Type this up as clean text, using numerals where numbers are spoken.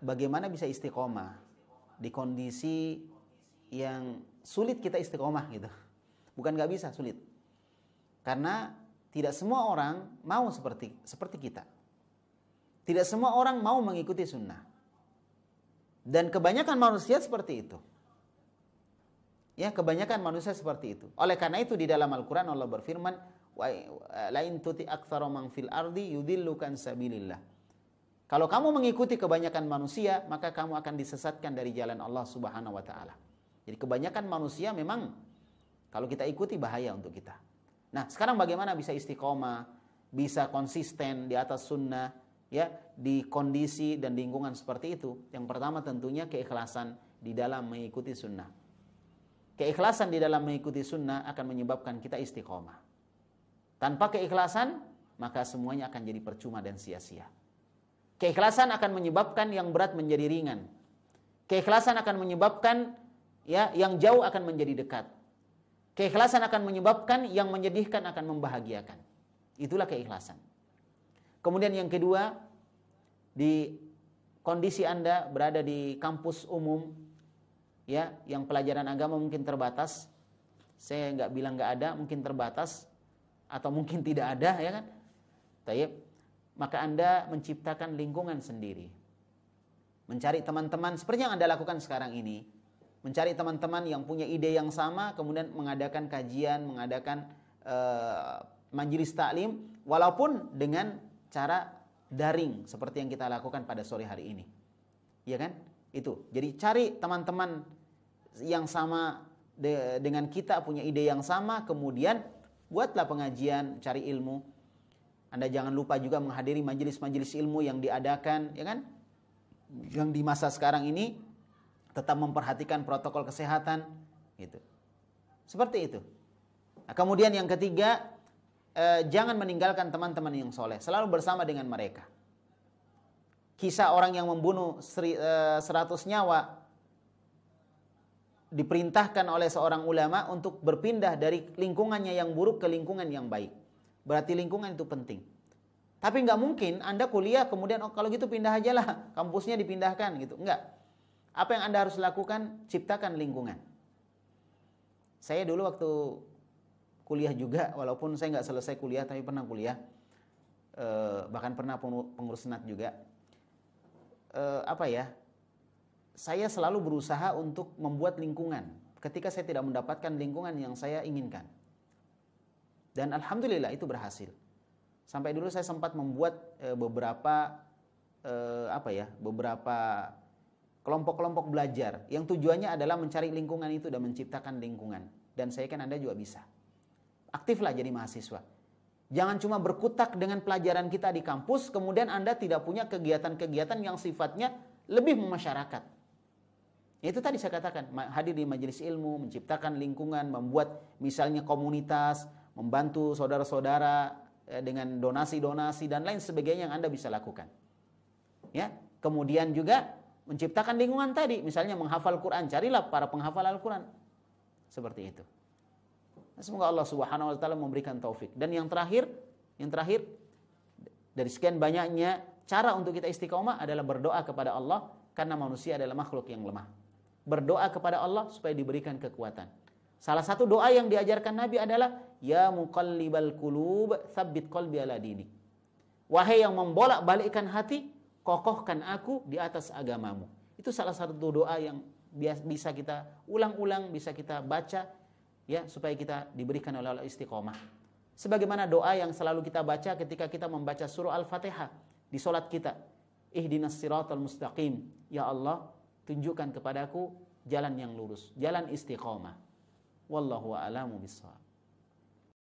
bagaimana bisa istiqomah di kondisi yang sulit kita istiqomah gitu. Bukan nggak bisa, sulit. Karena tidak semua orang mau seperti kita. Tidak semua orang mau mengikuti sunnah. Dan kebanyakan manusia seperti itu. Ya, kebanyakan manusia seperti itu. Oleh karena itu di dalam Al-Quran Allah berfirman, la in tuti aktsara man fil ardi yudilluka an sabilillah. Kalau kamu mengikuti kebanyakan manusia, maka kamu akan disesatkan dari jalan Allah Subhanahu wa taala. Jadi kebanyakan manusia memang kalau kita ikuti bahaya untuk kita. Nah, sekarang bagaimana bisa istiqomah, bisa konsisten di atas sunnah, ya, di kondisi dan lingkungan seperti itu? Yang pertama tentunya keikhlasan di dalam mengikuti sunnah. Keikhlasan di dalam mengikuti sunnah akan menyebabkan kita istiqomah. Tanpa keikhlasan, maka semuanya akan jadi percuma dan sia-sia. Keikhlasan akan menyebabkan yang berat menjadi ringan. Keikhlasan akan menyebabkan ya yang jauh akan menjadi dekat. Keikhlasan akan menyebabkan yang menyedihkan akan membahagiakan. Itulah keikhlasan. Kemudian yang kedua, di kondisi Anda berada di kampus umum, ya, yang pelajaran agama mungkin terbatas. Saya nggak bilang nggak ada, mungkin terbatas atau mungkin tidak ada, ya kan? Tayyib. Maka Anda menciptakan lingkungan sendiri. Mencari teman-teman seperti yang Anda lakukan sekarang ini. Mencari teman-teman yang punya ide yang sama, kemudian mengadakan kajian, mengadakan majelis taklim, walaupun dengan cara daring seperti yang kita lakukan pada sore hari ini. Ya kan? Itu. Jadi cari teman-teman yang sama dengan kita, punya ide yang sama, kemudian buatlah pengajian, cari ilmu. Anda jangan lupa juga menghadiri majelis-majelis ilmu yang diadakan, ya kan? Yang di masa sekarang ini tetap memperhatikan protokol kesehatan, gitu. Seperti itu. Nah, kemudian yang ketiga, jangan meninggalkan teman-teman yang soleh. Selalu bersama dengan mereka. Kisah orang yang membunuh 100 nyawa diperintahkan oleh seorang ulama untuk berpindah dari lingkungannya yang buruk ke lingkungan yang baik. Berarti lingkungan itu penting. Tapi nggak mungkin Anda kuliah kemudian kalau gitu pindah aja lah, kampusnya dipindahkan gitu. Enggak. Apa yang Anda harus lakukan? Ciptakan lingkungan. Saya dulu waktu kuliah juga, walaupun saya nggak selesai kuliah tapi pernah kuliah, bahkan pernah pengurus senat juga. Saya selalu berusaha untuk membuat lingkungan ketika saya tidak mendapatkan lingkungan yang saya inginkan. Dan alhamdulillah itu berhasil. Sampai dulu saya sempat membuat beberapa kelompok-kelompok belajar yang tujuannya adalah mencari lingkungan itu dan menciptakan lingkungan. Dan saya kan Anda juga bisa. Aktiflah jadi mahasiswa. Jangan cuma berkutak dengan pelajaran kita di kampus, kemudian Anda tidak punya kegiatan-kegiatan yang sifatnya lebih memasyarakat. Itu tadi saya katakan, hadir di majelis ilmu, menciptakan lingkungan, membuat misalnya komunitas, membantu saudara-saudara dengan donasi-donasi dan lain sebagainya yang Anda bisa lakukan. Ya, kemudian juga menciptakan lingkungan tadi, misalnya menghafal Quran, carilah para penghafal Al-Quran. Seperti itu. Semoga Allah Subhanahu wa taala memberikan taufik. Dan yang terakhir dari sekian banyaknya cara untuk kita istiqomah adalah berdoa kepada Allah, karena manusia adalah makhluk yang lemah. Berdoa kepada Allah supaya diberikan kekuatan. Salah satu doa yang diajarkan Nabi adalah ya muqallibal qulub tsabbit qalbi ala dinik. Wahai yang membolak-balikkan hati, kokohkan aku di atas agamamu. Itu salah satu doa yang bisa kita ulang-ulang, bisa kita baca, ya, supaya kita diberikan oleh Allah istiqomah. Sebagaimana doa yang selalu kita baca ketika kita membaca surah Al-Fatihah di salat kita. Ihdinas siratal mustaqim. Ya Allah, tunjukkan kepadaku jalan yang lurus, jalan istiqomah. Wallahu a'lamu bissawab.